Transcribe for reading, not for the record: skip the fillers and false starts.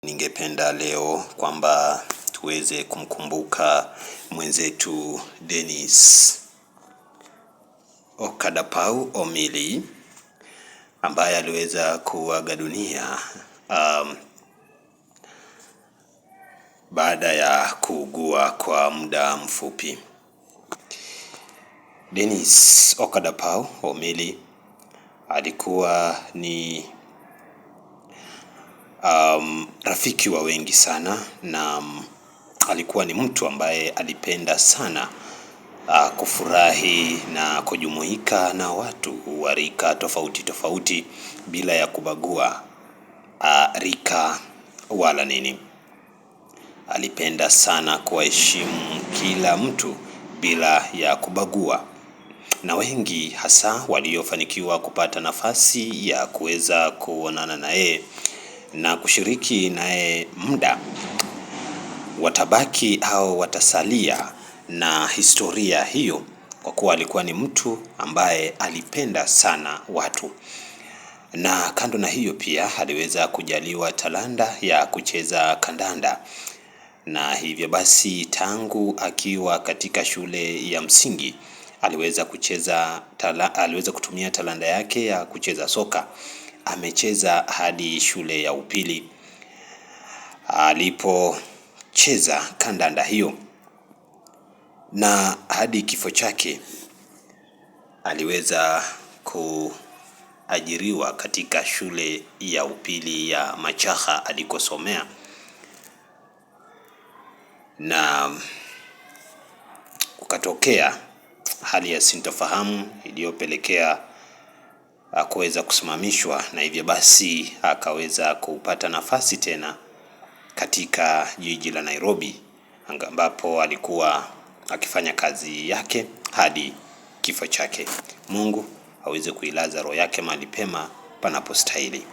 Ningependa leo kwamba tuweze kumkumbuka mwenzetu Dennis Okadapau Omili ambaye aliweza kuaga dunia baada ya kuugua kwa muda mfupi. Dennis Okadapau Omili alikuwa ni rafiki wa wengi sana, na alikuwa ni mtu ambaye alipenda sana kufurahi na kujumuika na watu wa rika tofauti tofauti bila ya kubagua rika wala nini. Alipenda sana kuheshimu kila mtu bila ya kubagua, na wengi hasa waliofanikiwa kupata nafasi ya kuweza kuonana naye na kushiriki naye muda watabaki au watasalia na historia hiyo, kwa kuwa alikuwa ni mtu ambaye alipenda sana watu. Na kando na hiyo pia aliweza kujaliwa talanta ya kucheza kandanda, na hivyo basi tangu akiwa katika shule ya msingi aliweza kutumia talanta yake ya kucheza soka. Amecheza hadi shule ya upili alipocheza kandanda hiyo, na hadi kifo chake aliweza kuajiriwa katika shule ya upili ya Machaha alikosomea, na kukatokea hali ya sintofahamu iliyopelekea kuweza kusimamishwa, na hivyo basi akaweza kupata nafasi tena katika jiji la Nairobi ambapo alikuwa akifanya kazi yake hadi kifo chake. Mungu aweze kuilaza roho yake mahali pema panapostahili.